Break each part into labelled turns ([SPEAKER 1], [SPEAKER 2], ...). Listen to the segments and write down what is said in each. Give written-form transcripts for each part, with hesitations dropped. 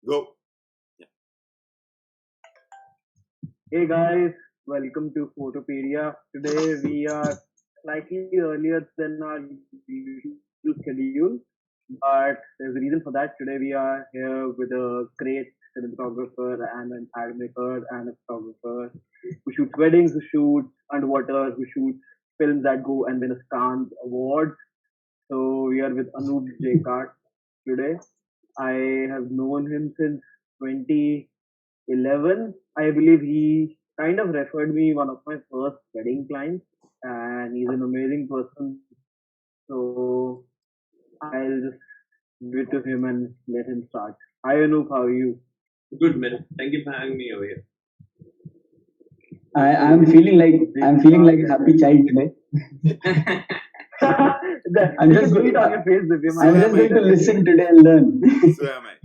[SPEAKER 1] Go.
[SPEAKER 2] Hey guys, welcome to Photopedia. Today we are slightly earlier than our usual schedule, but there's a reason for that. Today we are here with a great cinematographer and an animator and a photographer who shoots weddings, who shoots underwater, who shoots films that go and win a Cannes Award. So we are with Anup J. today. I have known him since 2011. I believe he kind of referred me one of my first wedding clients, and he's an amazing person. So I'll just give it to him and let him start. Hi Anup, how are you?
[SPEAKER 1] Good man. Thank you for having me over here.
[SPEAKER 3] I'm feeling like a happy child today. I'm
[SPEAKER 2] You
[SPEAKER 3] just
[SPEAKER 2] can see it on
[SPEAKER 3] go-
[SPEAKER 2] your face, Divya.
[SPEAKER 3] I'm just going to listen today and learn.
[SPEAKER 1] So am I.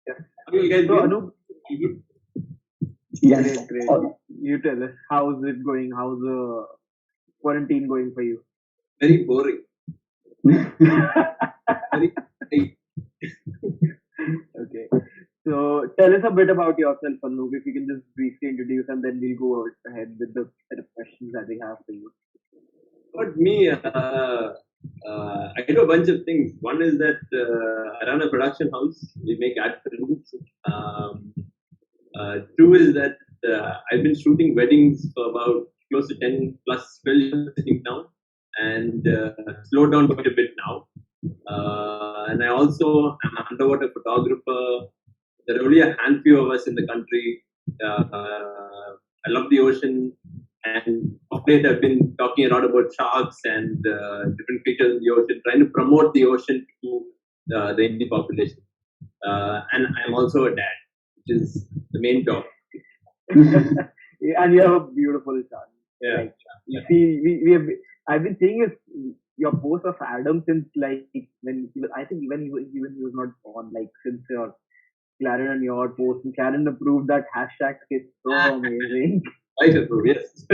[SPEAKER 2] Yes.
[SPEAKER 1] How you guys
[SPEAKER 2] So
[SPEAKER 1] doing?
[SPEAKER 2] Anup,
[SPEAKER 3] Yes.
[SPEAKER 2] great.
[SPEAKER 3] Oh,
[SPEAKER 2] You tell us, how's it going? How's the quarantine going for you?
[SPEAKER 1] Very boring. Very.
[SPEAKER 2] Okay. So tell us a bit about yourself, Anup. If you can just briefly introduce, and then we'll go ahead with the set of questions that we have for you.
[SPEAKER 1] But me, I do a bunch of things. One is that I run a production house. We make ad films. Two is that I've been shooting weddings for about close to 10 plus 12 years I think now, and slowed down quite a bit now. And I also am an underwater photographer. There are only a handful of us in the country. I love the ocean, and of late I've been talking a lot about sharks and different creatures in the ocean, trying to promote the ocean to the Indian population. And I'm also a dad, which is the main job.
[SPEAKER 2] And you have a beautiful son.
[SPEAKER 1] Yeah.
[SPEAKER 2] Like you see, we have. I've been seeing your post of Adam since like when I think even he was not born. Like since your Claren and your post, and Claren approved that hashtag. It's so amazing.
[SPEAKER 1] I approve, yes.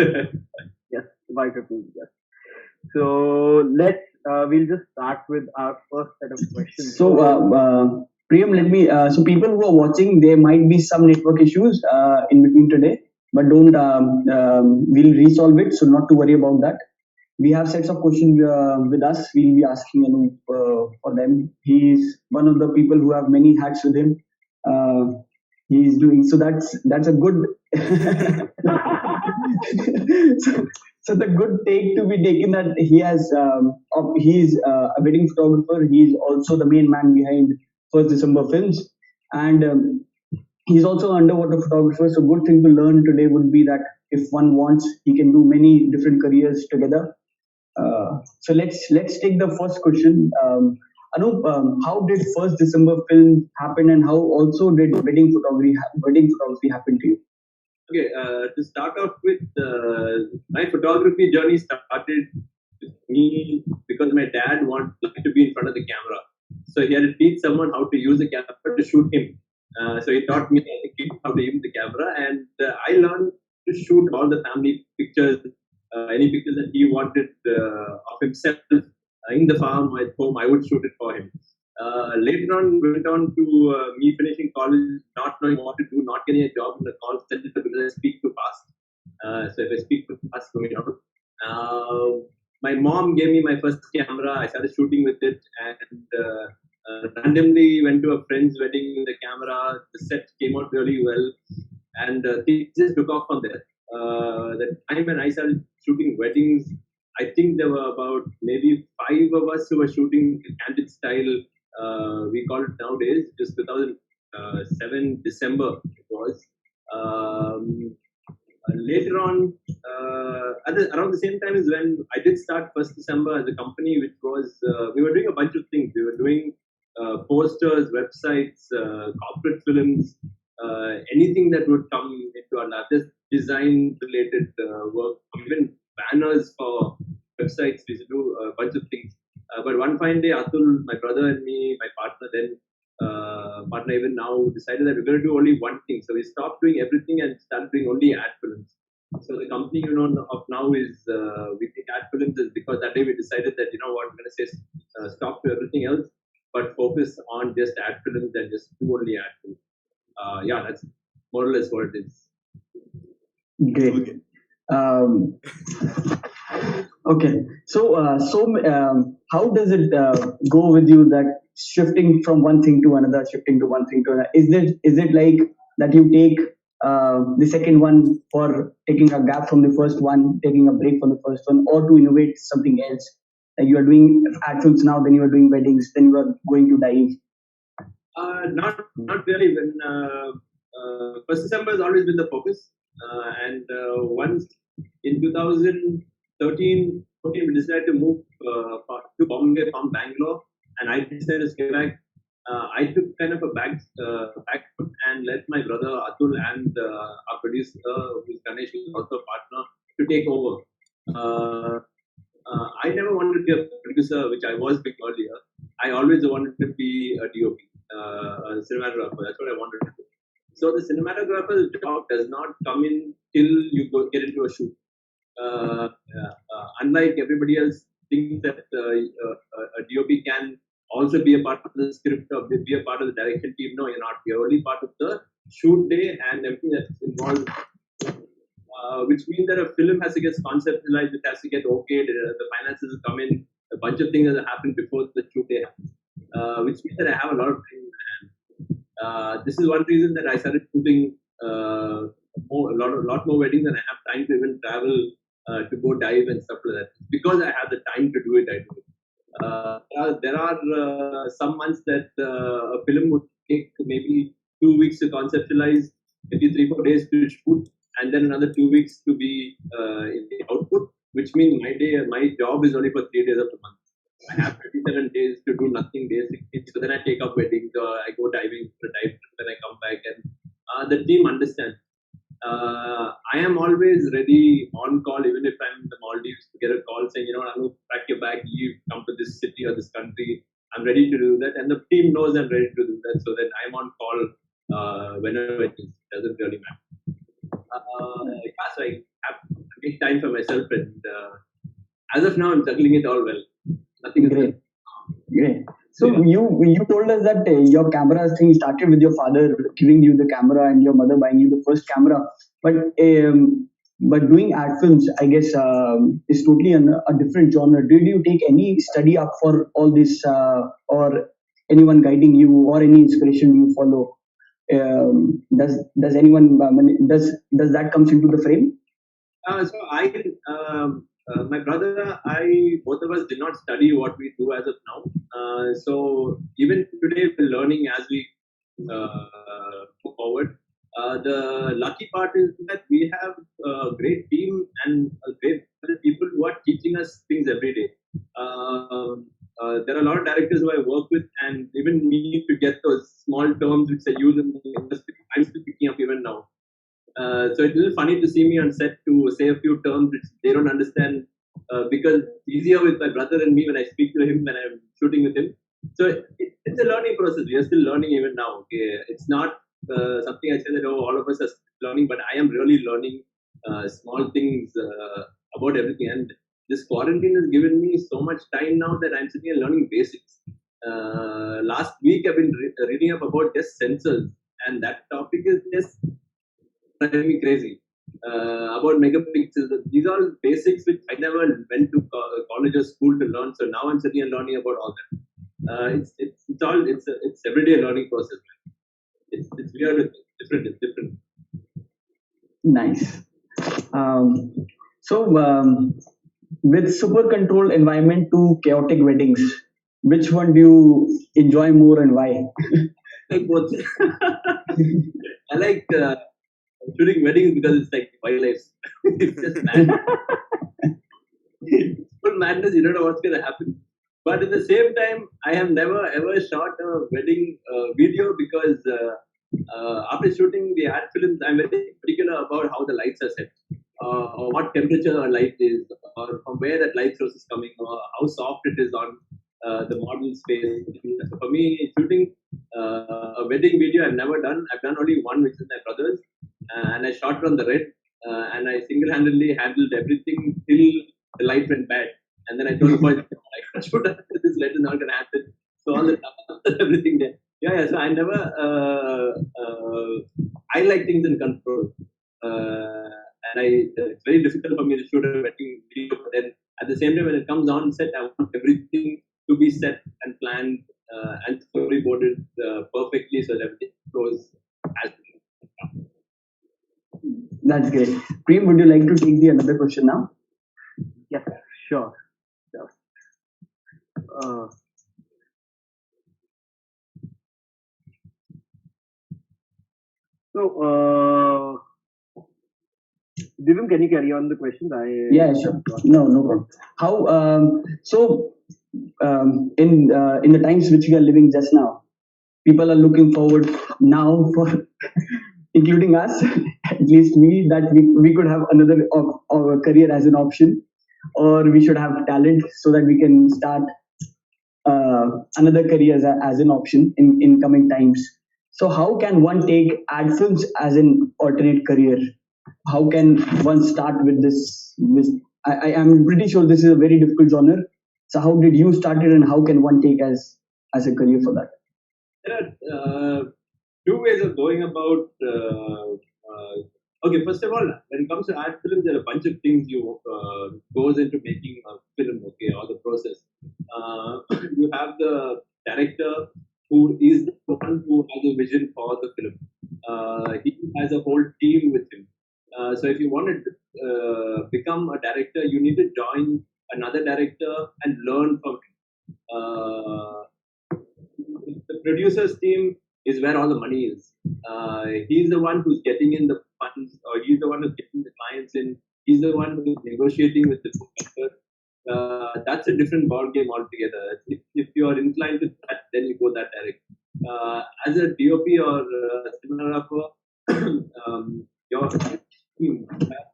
[SPEAKER 2] Yes, quite approved. Yes. So we'll just start with our first set of questions.
[SPEAKER 3] so, Priyam, let me. So, people who are watching, there might be some network issues in between today, but don't. We'll resolve it. So, not to worry about that. We have sets of questions with us. We'll be asking Anup for them. He's one of the people who have many hats with him. He's doing so. That's a good. so, so the good take to be taken that he's a wedding photographer. He's also the main man behind First December Films, and he's also an underwater photographer. So good thing to learn today would be that if one wants, he can do many different careers together. So let's take the first question. Anup, how did First December film happen, and how also did wedding photography happen to you?
[SPEAKER 1] Okay, to start off with, my photography journey started with me because my dad wanted to be in front of the camera. So he had to teach someone how to use the camera to shoot him. So he taught me as a kid how to use the camera, and I learned to shoot all the family pictures, any pictures that he wanted of himself in the farm or at home. I would shoot it for him. Later on, went on to me finishing college, not knowing what to do, not getting a job in the call center because I speak too fast. So if I speak too fast, going out. My mom gave me my first camera. I started shooting with it, and randomly went to a friend's wedding with the camera. The set came out really well, and things just took off from there. The time when I started shooting weddings, I think there were about maybe five of us who were shooting candid style. We call it nowadays, just 2007 December it was. Later on, around the same time is when I did start First December as a company, which was we were doing a bunch of things. We were doing posters, websites, corporate films, anything that would come into our lab, just design related work, even banners for websites. We used to do a bunch of things. But one fine day, Atul, my brother, and me, my partner, then partner even now, decided that we're going to do only one thing. So we stopped doing everything and started doing only ad films. So the company of now is we think ad films is because that day we decided that we're going to say stop to everything else. but focus on just ad films and just do only ad films. Yeah, that's more or less what it is.
[SPEAKER 3] Great.
[SPEAKER 4] Okay.
[SPEAKER 3] Um, okay. How does it go with you that shifting from one thing to another, shifting to one thing to another? Is it like that you take the second one for taking a gap from the first one, taking a break from the first one, or to innovate something else? Like you are doing ad films now, then you are doing weddings, then you are going to dive.
[SPEAKER 1] Not really. When first December has always been the focus, and once in 2013, 14, we decided to move to Bombay from Bangalore, and I decided to stay back. I took kind of a back foot and let my brother Atul and our producer, who's Ganesh, who's also a partner, to take over. Uh, I never wanted to be a producer, which I was being earlier. I always wanted to be a DOP, a cinematographer. That's what I wanted to do. So the cinematographer's job does not come in till you get into a shoot. Unlike everybody else thinks that a DOP can also be a part of the script or be a part of the direction team. No, you're not. You're only part of the shoot day and everything that's involved, which means that a film has to get conceptualized, it has to get okayed, the finances will come in, a bunch of things that happen before the shoot day happens, which means that I have a lot of time in my hand. This is one reason that I started shooting a lot more weddings, and I have time to even travel to go dive and stuff like that. Because I have the time to do it, I do it. There are some months that a film would take maybe 2 weeks to conceptualize, maybe 3-4 days to shoot, and then another 2 weeks to be in the output, which means my job is only for 3 days of the month. I have 37 days to do nothing basically. So then I take up weddings, or I go diving for a dive, then I come back, and the team understands. I am always ready on call, even if I'm in the Maldives, to get a call saying, Anup, pack your bag, leave, come to this city or this country. I'm ready to do that, and the team knows I'm ready to do that. So that I'm on call whenever it is. It doesn't really matter. So I have to make time for myself, and as of now, I'm juggling it all well. Nothing is
[SPEAKER 3] Great. Great. So you told us that your camera thing started with your father giving you the camera and your mother buying you the first camera, but doing ad films, I guess, is totally a different genre. Did you take any study up for all this, or anyone guiding you, or any inspiration you follow? Does anyone does that comes into the frame?
[SPEAKER 1] My brother, both of us did not study what we do as of now. So even today, we're learning as we go forward. The lucky part is that we have a great team and a great people who are teaching us things every day. There are a lot of directors who I work with, and even me to get those small terms which I use in the industry, I'm still picking up even now. So it's a little funny to see me on set to say a few terms which they don't understand, because it's easier with my brother and me when I speak to him when I'm shooting with him. So it's a learning process. We are still learning even now. Okay, it's not something I say that all of us are learning, but I am really learning small things about everything. And this quarantine has given me so much time now that I'm sitting here learning basics. Last week I've been reading up about just sensors, and that topic is just driving me crazy. About megapixels. These are all basics which I never went to college or school to learn. So now I'm sitting and learning about all that. It's everyday learning process. It's weird. It's different.
[SPEAKER 3] Nice. With super controlled environment to chaotic weddings, which one do you enjoy more and why?
[SPEAKER 1] Like both. I like shooting weddings because it's like wildlife. It's just mad. It's full madness. You don't know what's gonna happen. But at the same time, I have never ever shot a wedding video because after shooting the ad films, I'm very particular about how the lights are set, or what temperature a light is, or from where that light source is coming, or how soft it is on the model's face. So for me, shooting a wedding video, I've never done. I've done only one, which is my brother's, and I shot it on the red, and I single-handedly handled everything till the light went bad. And then I told the boys, I should have this light is not going to happen. So all the everything there. Yeah. So I never. I like things in control, and it's very difficult for me to shoot a wedding video. But then at the same time, when it comes on set, I want everything to be set and planned and storyboarded perfectly so that everything goes as.
[SPEAKER 3] That's great. Prem, would you like to take the another question now?
[SPEAKER 2] Yes, sure. Sure. Uh, so, Divim, can you carry on the questions?
[SPEAKER 3] Yeah, sure. No problem. How in the times which we are living just now, people are looking forward now for including us, at least me, that we could have another of career as an option, or we should have talent so that we can start another career as an option in coming times. So how can one take ad films as an alternate career? How can one start with this? I am pretty sure this is a very difficult genre. So how did you start it, and how can one take as a career for that?
[SPEAKER 1] There are two ways of going about. Okay, first of all, when it comes to art films, there are a bunch of things you goes into making a film. Okay, or the process. You have the director who is the one who has a vision for the film. He has a whole team with him. So if you want to become a director, you need to join another director and learn from him. The producer's team is where all the money is. He's the one who's getting in the funds, or he's the one who's getting the clients in. He's the one who's negotiating with the director. That's a different ball game altogether. If you are inclined to that, then you go that direction. As a DOP or cinematographer, your team have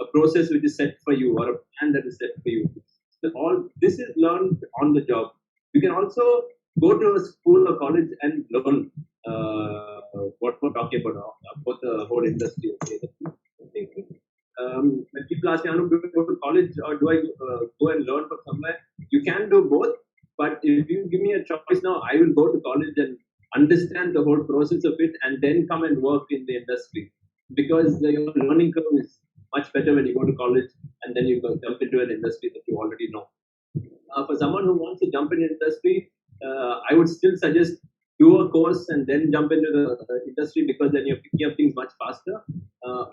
[SPEAKER 1] a process which is set for you, or a plan that is set for you. So all this is learned on the job. You can also go to a school or college and learn what we're talking about the whole industry. Okay? When people ask me, Anup, do I go to college or do I go and learn from somewhere? You can do both, but if you give me a choice now, I will go to college and understand the whole process of it and then come and work in the industry. Because the learning curve is much better when you go to college and then you go jump into an industry that you already know. For someone who wants to jump in industry, I would still suggest do a course and then jump into the industry, because then you're picking up things much faster.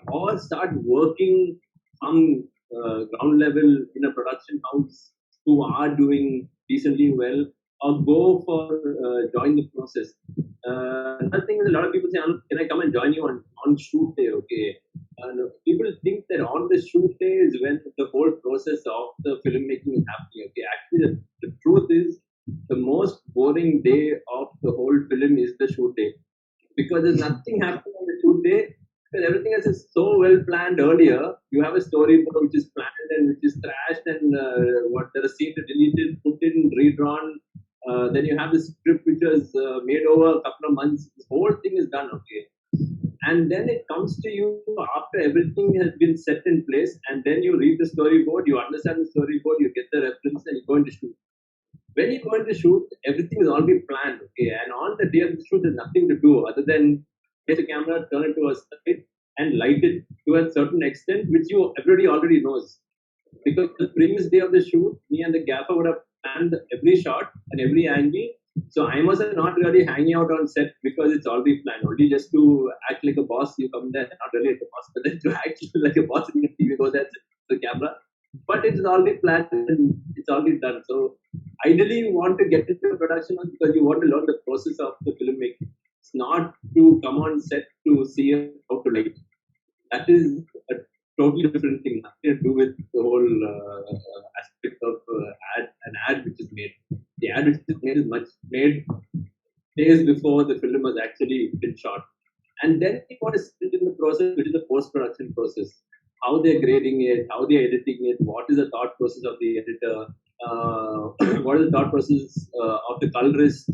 [SPEAKER 1] Or start working from ground level in a production house who are doing decently well, or go for join the process. Another thing is, a lot of people say, "Can I come and join you on shoot day?" Okay, people think that on the shoot day is when the whole process of the filmmaking is happening. Okay, actually, the truth is the most boring day of the whole film is the shoot day, because there's nothing happening on the shoot day. Because everything else is so well planned earlier. You have a storyboard which is planned and which is trashed, and what there are scenes deleted, put in, redrawn. Then you have the script which was made over a couple of months. This whole thing is done. Okay, and then it comes to you after everything has been set in place, and then you read the storyboard, you understand the storyboard, you get the reference, and you go into shoot. When you go into shoot, everything is already planned. Okay, and on the day of the shoot, there's nothing to do other than take the camera, turn it to a side, and light it to a certain extent, which you everybody already knows. Because the previous day of the shoot, me and the gaffer would have planned every shot and every angle. So I was not really hanging out on set because it's already planned. Only just to act like a boss, you come there, not really like a boss, but then to act like a boss in the TV, go there, the camera. But it's already planned and it's already done. So ideally, you want to get into production because you want to learn the process of the filmmaking. It's not to come on set to see how to light. That is a totally different thing. Nothing to do with the whole aspect of an ad which is made. The ad which is made days before the film was actually been shot, and then what is in the process, which is the post production process. How they're grading it, how they're editing it, what is the thought process of the editor, what is the thought process of the colorist,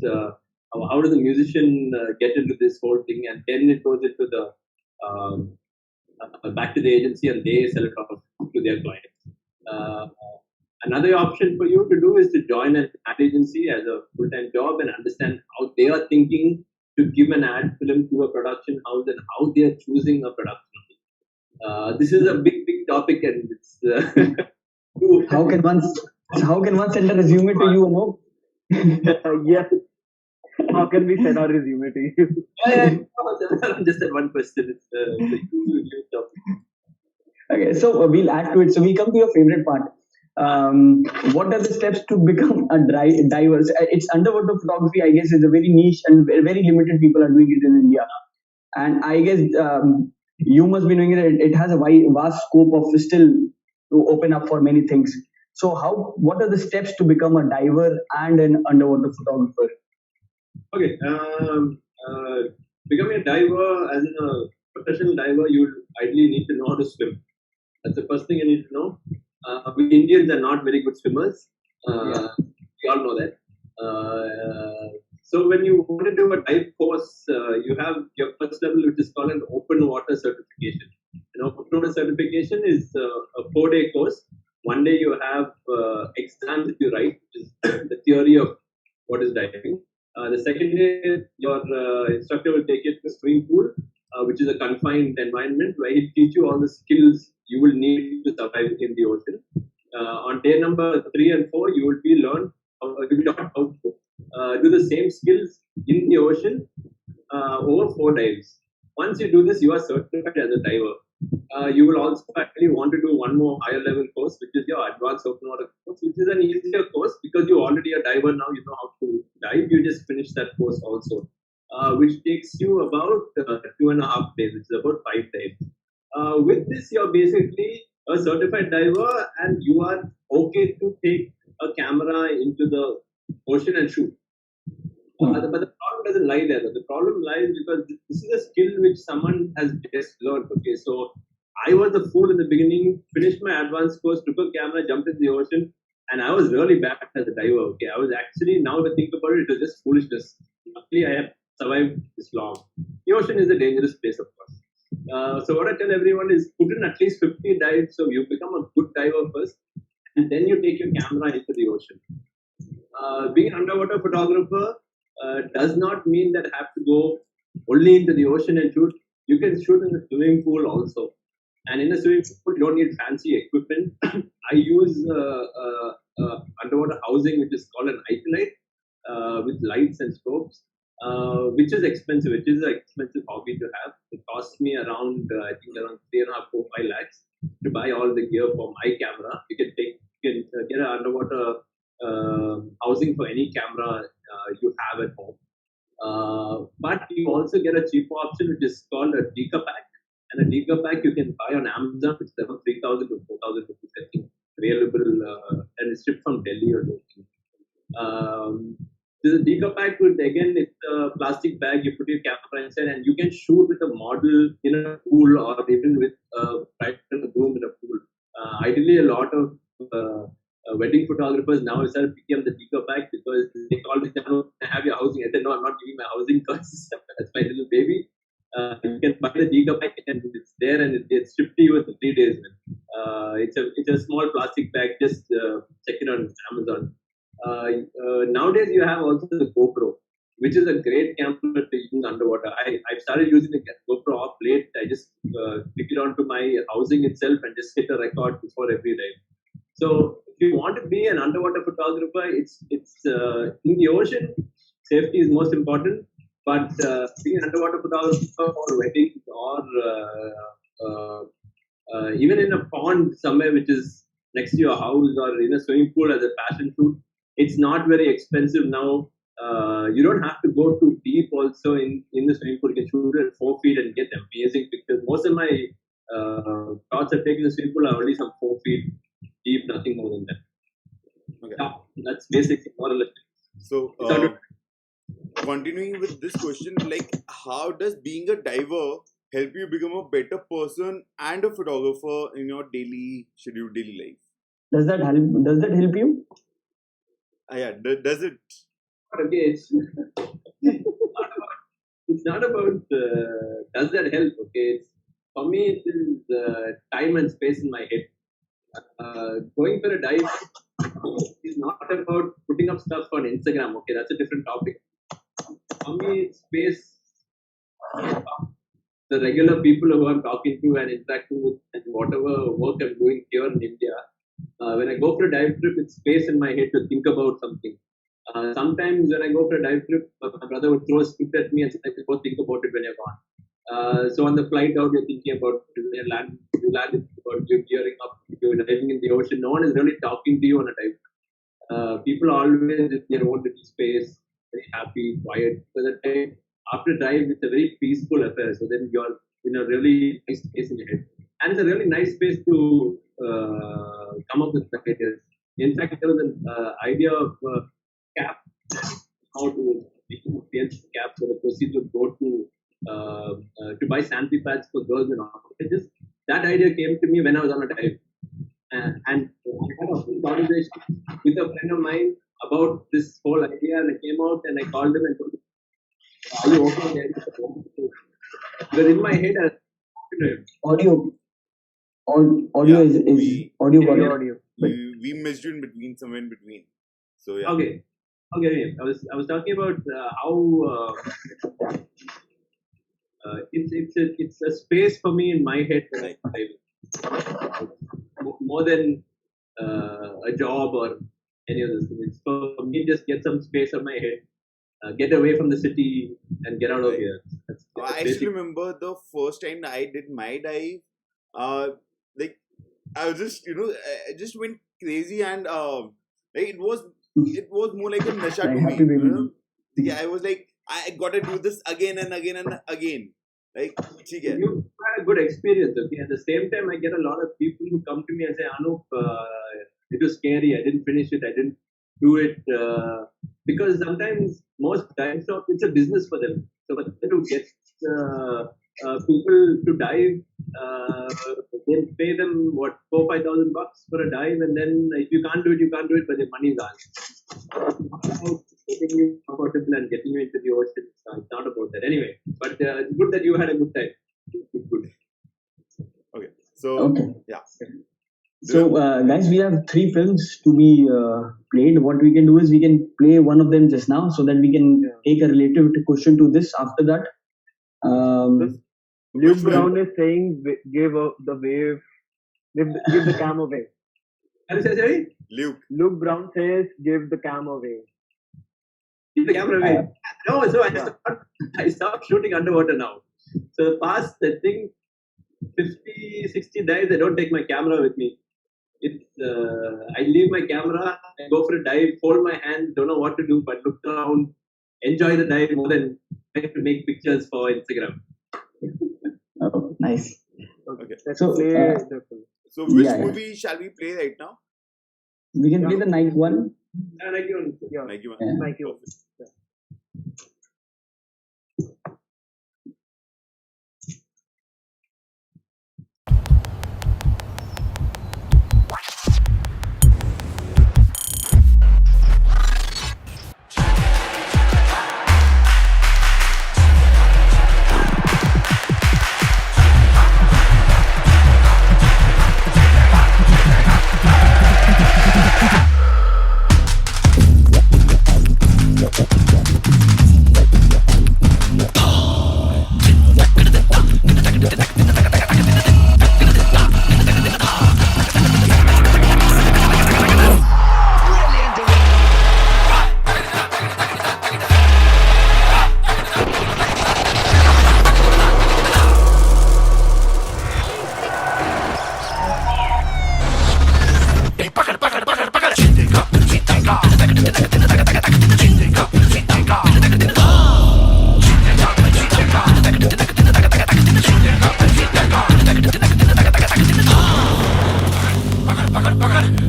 [SPEAKER 1] how does the musician get into this whole thing, and then it goes into the back to the agency and they sell it off to their clients. Another option for you to do is to join an ad agency as a full-time job and understand how they are thinking to give an ad film to a production house and how they are choosing a production. This is a big topic, and it's
[SPEAKER 3] How can one send a resume to you, Anup?
[SPEAKER 2] Yes. How can we send our resume to you?
[SPEAKER 1] Just that one question. It's a huge topic.
[SPEAKER 3] Okay, so we'll add to it. So we come to your favorite part. What are the steps to become a diver? It's underwater photography, I guess, is a very niche and very limited people are doing it in India. And I guess you must be knowing it. It has a vast scope of still to open up for many things. So what are the steps to become a diver and an underwater photographer?
[SPEAKER 1] Okay. Becoming a diver, as in a professional diver, you ideally need to know how to swim. That's the first thing you need to know. We Indians are not very good swimmers. We all know that. So when you want to do a dive course, you have your first level, which is called an open water certification. Open water certification is a 4-day course. One day you have exams that you write, which is the theory of what is diving. The second day, your instructor will take you to the swimming pool, which is a confined environment where he'll teach you all the skills you will need to survive in the ocean. On day number 3 and 4, you will be taught how to do the same skills in the ocean over 4 dives. Once you do this, you are certified as a diver. You will also actually want to do one more higher level course, which is your advanced open water course, which is an easier course because you're already a diver now. You know how to dive. You just finish that course also, which takes you about 2.5 days, which is about 5 days. With this, you're basically a certified diver, and you are okay to take a camera into the ocean and shoot. But the problem doesn't lie there. The problem lies because this is a skill which someone has just learned. Okay, so I was the fool in the beginning, finished my advanced course, took a camera, jumped in the ocean, and I was really bad as a diver. Okay, I was actually, now to think about it, it was just foolishness. Luckily, I have survived this long. The ocean is a dangerous place, of course. So what I tell everyone is put in at least 50 dives, so you become a good diver first, and then you take your camera into the ocean. Being an underwater photographer does not mean that I have to go only into the ocean and shoot. You can shoot in the swimming pool also. And in the swimming pool, you don't need fancy equipment. I use underwater housing, which is called an isolite, with lights and strobes, which is expensive. It is an expensive hobby to have. It costs me around, I think, around 3.5, 4, 5 lakhs to buy all the gear for my camera. You can get an underwater housing for any camera you have at home. But you also get a cheaper option, which is called a Deca pack. And a Deca pack you can buy on Amazon, which is around 3,000 to 4,000 rupees, I think, available, and it's shipped from Delhi or something. The Deca pack would, again, it's a plastic bag, you put your camera inside, and you can shoot with a model in a pool or even with a groom in a pool. Ideally, a lot of wedding photographers now started picking up the Deca pack because they call me, I have your housing. I said, no, I'm not giving my housing because that's my little baby. You can buy the Deca pack and it's there and it gets shipped to you in 3 days. It's a small plastic bag. Just check it on Amazon. Nowadays, you have also the GoPro, which is a great camera to use underwater. I've started using the GoPro off late. I just stick it onto my housing itself and just hit a record before every dive. So if you want to be an underwater photographer, it's in the ocean, safety is most important. But being an underwater photographer or weddings or even in a pond somewhere which is next to your house or in a swimming pool as a passion shoot, it's not very expensive now. You don't have to go too deep also in the swimming pool. You can shoot at 4 feet and get amazing pictures. Most of my shots I've taken in the swimming pool are only some 4 feet deep, nothing more than that.
[SPEAKER 4] Okay.
[SPEAKER 1] Yeah, that's basically more or less.
[SPEAKER 4] So, continuing with this question, like, how does being a diver help you become a better person and a photographer in your daily life?
[SPEAKER 3] Does that help you?
[SPEAKER 4] Yeah, does it?
[SPEAKER 1] Okay, it's not about does that help. Okay, for me it is time and space in my head. Going for a dive is not about putting up stuff on Instagram. Okay, that's a different topic. For me, space the regular people who I'm talking to and interacting with and whatever work I'm doing here in India, when I go for a dive trip, it's space in my head to think about something. Sometimes when I go for a dive trip, my brother would throw a script at me and say, go think about it when you're gone. So on the flight out, you're thinking about when you land, about you gearing up, you're diving in the ocean. No one is really talking to you on a dive trip. People are always in their own little space, very happy, quiet. So that time, after dive, it's a very peaceful affair. So then you're in a really nice space in your head. And it's a really nice space to come up with the ideas. In fact, there was an idea of cap, how to change cap so the proceeds would go to buy sanitary pads for girls and all. That idea came to me when I was on a dive. And I had a full conversation with a friend of mine about this whole idea, and I came out and I called him and told him, "Are you okay?" Because in my head, I was talking to him.
[SPEAKER 3] Audio is audio got it.
[SPEAKER 2] Audio.
[SPEAKER 4] We missed you in between, somewhere in between. So yeah.
[SPEAKER 1] Okay. I was talking about how it's a space for me in my head when I dive. More than a job or any of this. It's for me just get some space on my head, get away from the city, and get out of here. That's
[SPEAKER 4] I actually remember the first time I did my dive. Like I was just I just went crazy and like it was more like a nasha to me.
[SPEAKER 3] Happy baby.
[SPEAKER 4] Yeah, I was like I gotta do this again and again and again. Like,
[SPEAKER 1] you had a good experience. Okay, at the same time, I get a lot of people who come to me and say, "Anup, it was scary. I didn't finish it. I didn't do it because sometimes most dive shops it's a business for them. So for them to get people to dive, they pay them what $4,000-5,000 for a dive, and then if you can't do it, you can't do it, but the money is ours. Getting you comfortable and getting you into the ocean. It's not about that. Anyway, but it's good that you had a good time. Good.
[SPEAKER 4] Okay. So
[SPEAKER 3] Okay.
[SPEAKER 4] yeah.
[SPEAKER 3] So guys, we have 3 films to be played. What we can do is we can play one of them just now, so that we can take a related question to this after that.
[SPEAKER 2] Luke Brown is saying, give the wave, give the cam away.
[SPEAKER 1] Sorry?
[SPEAKER 2] Luke Brown says, give the cam away.
[SPEAKER 1] Keep the camera away. No, so I stopped shooting underwater now. So past, I think, 50, 60 dives, I don't take my camera with me. It's I leave my camera, I go for a dive, fold my hands, don't know what to do, but look around, enjoy the dive more than trying to make pictures for Instagram.
[SPEAKER 3] Oh, nice.
[SPEAKER 4] Okay.
[SPEAKER 2] Let's
[SPEAKER 3] So,
[SPEAKER 2] play the film.
[SPEAKER 4] So which
[SPEAKER 3] Yeah, yeah.
[SPEAKER 4] movie shall we play right now?
[SPEAKER 3] We can play the night one.
[SPEAKER 1] Like you.
[SPEAKER 2] Yeah.
[SPEAKER 4] Nike one.
[SPEAKER 3] Yeah.
[SPEAKER 2] Nike one.
[SPEAKER 4] Perfect.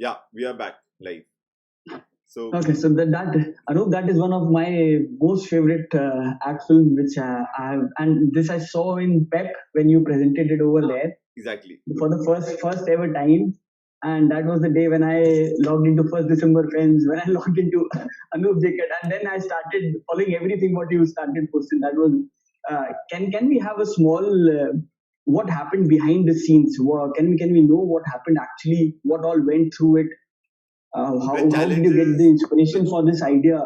[SPEAKER 4] Yeah, we are back live. So
[SPEAKER 3] Okay, so that Anup, that is one of my most favorite act film which I have, and this I saw in PEP when you presented it over there
[SPEAKER 4] exactly.
[SPEAKER 3] for the first ever time, and that was the day when I logged into First December Friends, when I logged into Anup Jacket, and then I started following everything what you started posting. That was can we have a small what happened behind the scenes? Can we know what happened actually? What all went through it?
[SPEAKER 4] The
[SPEAKER 3] How did you get
[SPEAKER 4] challenges,
[SPEAKER 3] the
[SPEAKER 4] the,
[SPEAKER 3] inspiration for this idea?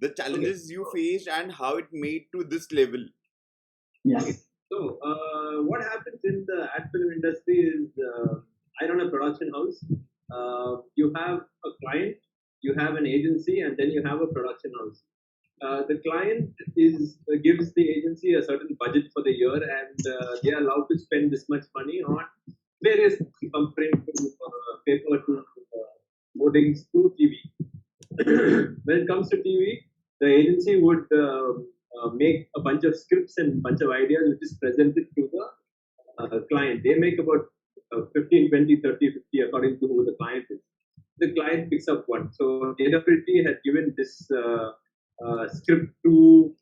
[SPEAKER 4] the
[SPEAKER 1] Okay.
[SPEAKER 4] challenges you faced, and how it made to this level.
[SPEAKER 1] Okay.
[SPEAKER 3] Yes.
[SPEAKER 1] So, what happens in the ad film industry is I run a production house. You have a client, you have an agency, and then you have a production house. The client gives the agency a certain budget for the year, and they are allowed to spend this much money on various things, from print to paper to hoardings to TV. When it comes to TV, the agency would make a bunch of scripts and bunch of ideas which is presented to the client. They make about 15, 20, 30, 50 according to who the client is. The client picks up one. So AWT had given this script to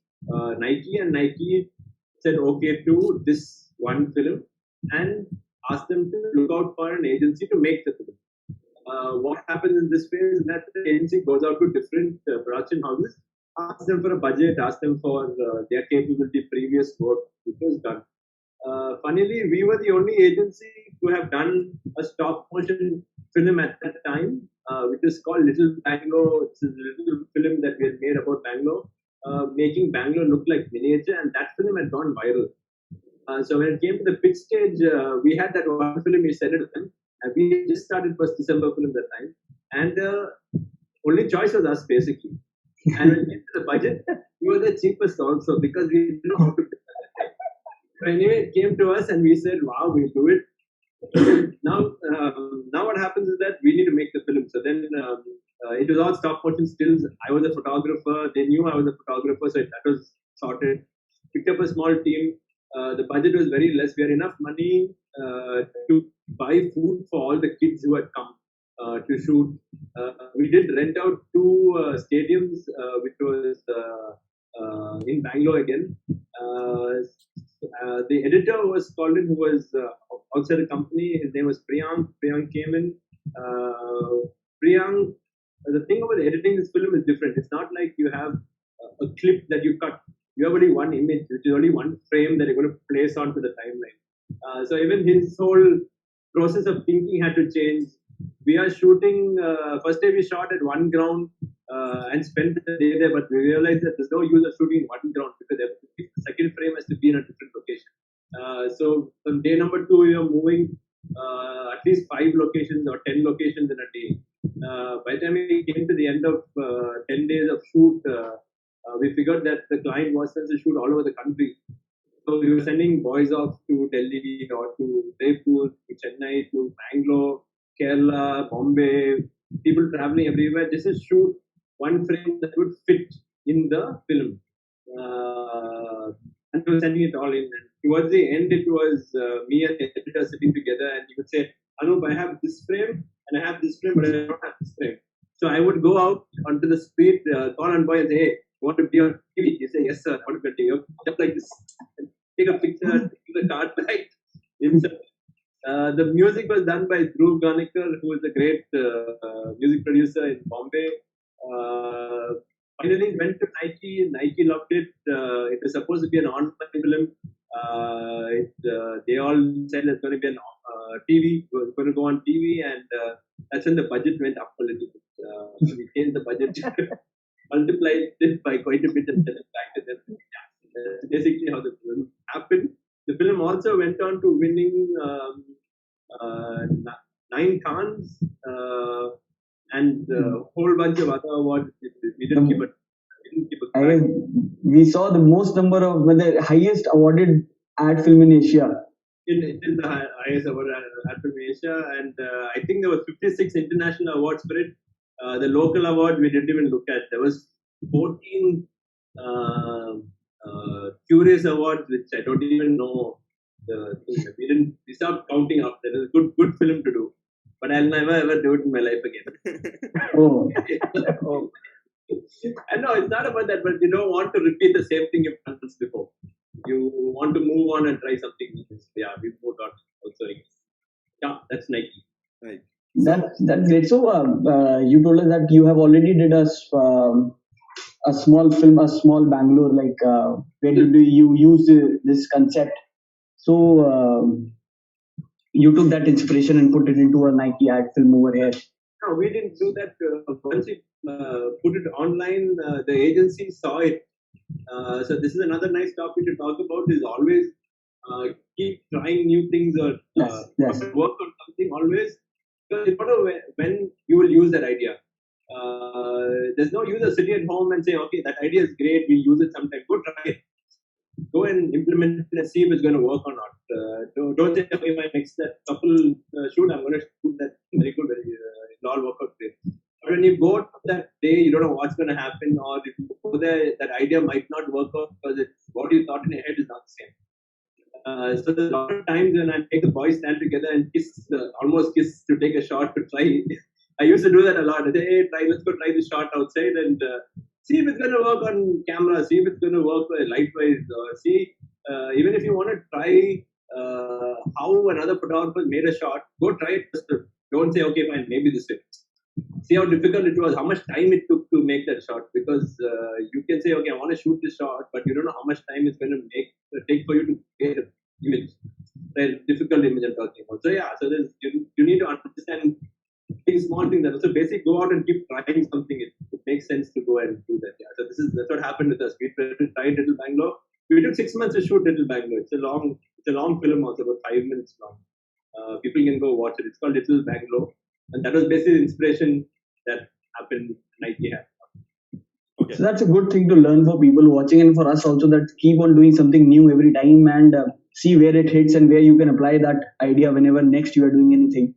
[SPEAKER 1] Nike, and Nike said okay to this one film and asked them to look out for an agency to make the film. What happens in this phase is that the agency goes out to different production houses, asks them for a budget, asks them for their capability, previous work which was done. Funnily, we were the only agency to have done a stop motion film at that time, which is called Little Bangalore. It's a little film that we had made about Bangalore, making Bangalore look like miniature, and that film had gone viral. So when it came to the pitch stage, we had that one film we said it to them, and we just started first December film that time, and only choice was us basically. And when it came to the budget, we were the cheapest also because we didn't know how to. So anyway, it came to us, and we said, "Wow, we'll do it." Now what happens is that we need to make the film. So then it was all stop motion stills. I was a photographer. They knew I was a photographer, so that was sorted. Picked up a small team. The budget was very less. We had enough money to buy food for all the kids who had come to shoot. We did rent out two stadiums, which was in Bangalore again. The editor was called in, who was outside the company. His name was Priyank. Priyank came in. Priyank, the thing about editing this film is different. It's not like you have a clip that you cut. You have only one image, which is only one frame that you're going to place onto the timeline. So even his whole process of thinking had to change. We are shooting. First day we shot at one ground and spent the day there, but we realized that there's no use of shooting in one ground because the second frame has to be in a different location. So from day number 2, we are moving at least 5 locations or 10 locations in a day. By the time we came to the end of 10 days of shoot, we figured that the client wants us to shoot all over the country. So we were sending boys off to Delhi or to Jaipur, to Chennai, to Bangalore, Kerala, Bombay, people traveling everywhere. This is shoot one frame that would fit in the film. And we were sending it all in. And towards the end, it was me and the editor sitting together, and he would say, Anup, I have this frame and I have this frame, but I don't have this frame. So I would go out onto the street, call on boy and say, hey, you want to be on TV? He say, yes, sir, I want to be on TV. Just like this. And take a picture, take the card back. The music was done by Dhruv Ganikar, who is a great music producer in Bombay. Finally, went to Nike. Nike loved it. It was supposed to be an online film. They all said it's going to be an TV. It was going to go on TV, and that's when the budget went up a little bit. We changed the budget, multiplied it by quite a bit, and sent it back to them. That's basically how the film happened. The film also went on to winning 9 Khans and a whole bunch of other awards. We didn't keep a track.
[SPEAKER 3] We saw the most number of the highest awarded ad film in Asia.
[SPEAKER 1] It is the highest award ad film in Asia, and I think there were 56 international awards for it. The local award we didn't even look at. There was 14 curious awards, which I don't even know. We stopped counting up. That is a good film to do. but I'll never ever do it in my life again.
[SPEAKER 3] Oh,
[SPEAKER 2] Oh,
[SPEAKER 1] And no, it's not about that, but you don't want to repeat the same thing you've done once before. You want to move on and try something new. Yeah, we moved on also. I guess. Yeah, that's Nike.
[SPEAKER 4] Right.
[SPEAKER 3] that's great. So you told us that you have already did a small film, a small Bangalore. Like where did you use this concept? So you took that inspiration and put it into a Nike ad film over here.
[SPEAKER 1] No, we didn't do that. Once we put it online, the agency saw it. So this is another nice topic to talk about. Is always keep trying new things or
[SPEAKER 3] Yes.
[SPEAKER 1] work on something always. Because you don't know when you will use that idea. There's no use of sitting at home and say, okay, that idea is great. We'll use it sometime. Go try it. Go and implement it and see if it's going to work or not. Don't say, okay, my next that couple shoot, I'm going to shoot that very good. It'll all work out great. But when you go to that day, you don't know what's going to happen, or if you go there, that idea might not work out because it's what you thought in your head is not the same. So there's a lot of times when I make the boys stand together and kiss, almost kiss to take a shot to try. I used to do that a lot. I say, hey, let's go try this shot outside and see if it's going to work on camera, see if it's going to work light-wise, or see, even if you want to try how another photographer made a shot, go try it first. Don't say, okay, fine, maybe this way. See how difficult it was, how much time it took to make that shot. Because you can say, okay, I want to shoot this shot, but you don't know how much time it's going to take for you to get an image. The difficult image I'm talking about. So yeah, so you need to understand things, small things. So basically, go out and keep trying something. It makes sense to go and do that. Yeah. So that's what happened with us. We tried Little Bangalore. We took 6 months to shoot Little Bangalore. It's a long film, also about 5 minutes long. People can go watch it. It's called Little Bangalore, and that was basically the inspiration that happened. Nike had.
[SPEAKER 4] Okay.
[SPEAKER 3] So that's a good thing to learn for people watching and for us also, that keep on doing something new every time and see where it hits and where you can apply that idea whenever next you are doing anything.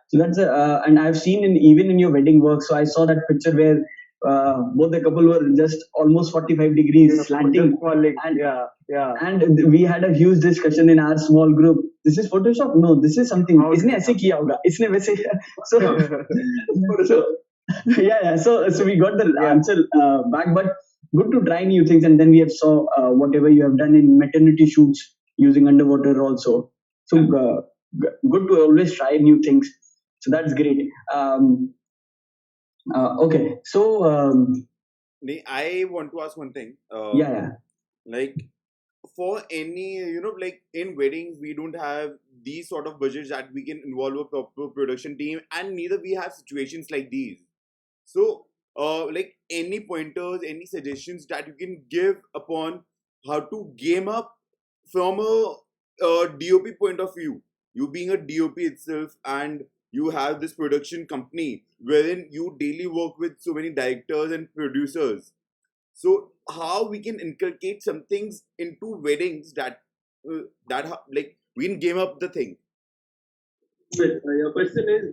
[SPEAKER 3] So that's and I've seen even in your wedding work. So I saw that picture where both the couple were just almost 45 degrees slanting.
[SPEAKER 2] just falling.
[SPEAKER 3] And,
[SPEAKER 2] Yeah.
[SPEAKER 3] and we had a huge discussion in our small group. This is Photoshop? No, this is something.
[SPEAKER 2] How
[SPEAKER 3] इसने
[SPEAKER 2] did
[SPEAKER 3] ऐसे किया होगा, इसने वैसे so yeah. So we got the
[SPEAKER 2] Yeah.
[SPEAKER 3] answer back, but good to try new things. And then we have saw whatever you have done in maternity shoots using underwater also. So good to always try new things. So that's great. Okay, so
[SPEAKER 4] I want to ask one thing.
[SPEAKER 3] yeah.
[SPEAKER 4] Like for any, like in weddings, we don't have these sort of budgets that we can involve a proper production team, and neither we have situations like these. So, like any pointers, any suggestions that you can give upon how to game up from a DOP point of view. You being a DOP itself, and you have this production company wherein you daily work with so many directors and producers. So how we can inculcate some things into weddings like we can game up the thing.
[SPEAKER 1] But your question is,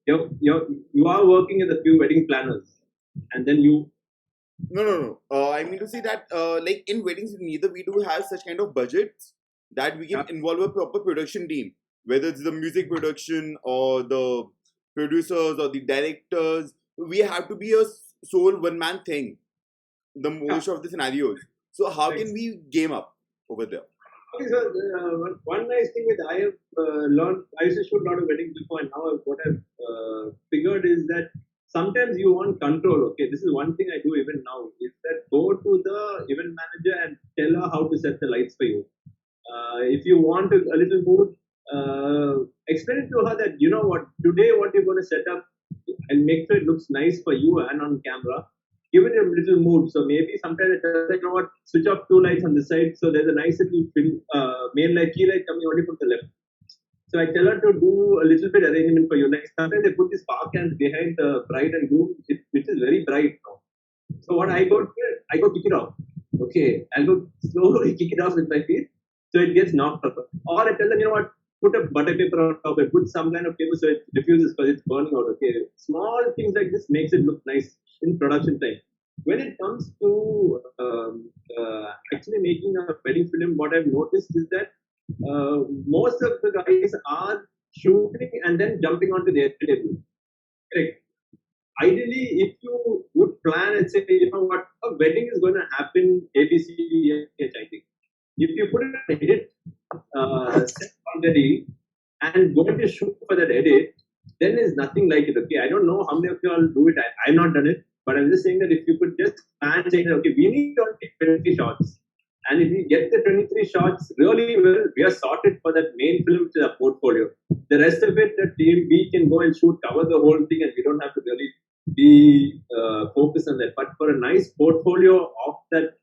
[SPEAKER 1] you are working as a few wedding planners, and then you
[SPEAKER 4] No. I mean to say that like in weddings, neither we do have such kind of budgets that we can involve a proper production team, whether it's the music production or the producers or the directors. We have to be a sole one man thing. The most of the scenarios. So how can we game up over there?
[SPEAKER 1] Okay, so one nice thing that I have learned, I used to shoot a lot of weddings before, and now what I've figured is that sometimes you want control. Okay, this is one thing I do even now, is that go to the event manager and tell her how to set the lights for you. If you want a little mood, explain it to her that, you know what, today what you're going to set up and make sure it looks nice for you and on camera. Give it a little mood. So maybe sometimes it does, you know what, switch off two lights on the side. So there's a nice little main light, key light coming only from the left. So I tell her to do a little bit arrangement for you. Like sometimes they put these spark cans behind the bride and groom, which is very bright now. So what I go kick it off. Okay, I'll go slowly kick it off with my feet, so it gets knocked off. Or I tell them, you know what, put a butter paper on top, and put some kind of paper so it diffuses because it's burning out. Okay, small things like this makes it look nice in production time. When it comes to actually making a wedding film, what I've noticed is that most of the guys are shooting and then jumping onto the table. Correct. Ideally, if you would plan and say, you know what, a wedding is going to happen ABCD, I think. If you put an edit set already and go to shoot for that edit, then there's nothing like it. Okay, I don't know how many of you all do it. I've not done it, but I'm just saying that if you could just plan saying, okay, we need to take 23 shots. And if we get the 23 shots really well, we are sorted for that main film, which is a portfolio. The rest of it, the team B can go and shoot, cover the whole thing, and we don't have to really be focused on that. But for a nice portfolio of that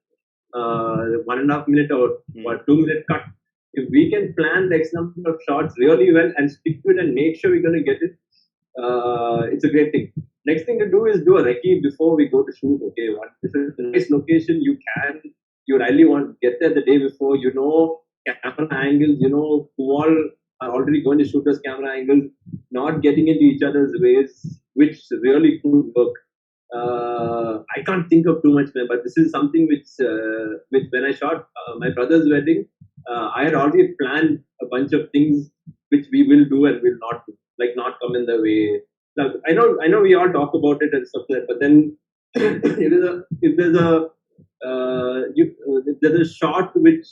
[SPEAKER 1] 1.5 minute or 2 minute cut, if we can plan the X number of shots really well and stick to it and make sure we're going to get it, it's a great thing. Next thing to do is do a recce before we go to shoot. Okay, if it's a nice location, you really want to get there the day before. You know camera angles. You know who all are already going to shoot those camera angles. Not getting into each other's ways, which really could work. I can't think of too much, but this is something which when I shot my brother's wedding, I had already planned a bunch of things which we will do and will not do, like not come in the way. Now, I know we all talk about it and stuff like that, but then if there's a shot which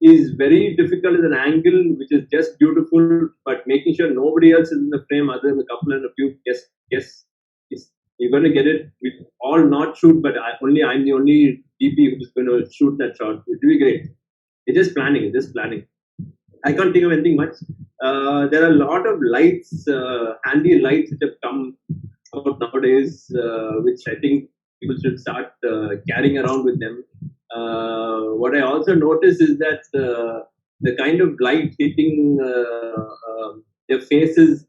[SPEAKER 1] is very difficult as an angle, which is just beautiful, but making sure nobody else is in the frame other than the couple and a few guests. You're going to get it. We all not shoot, but I'm the only DP who's going to shoot that shot. It will be great. It's just planning. I can't think of anything much. There are a lot of lights, handy lights which have come out nowadays, which I think people should start carrying around with them. What I also notice is that the kind of light hitting their faces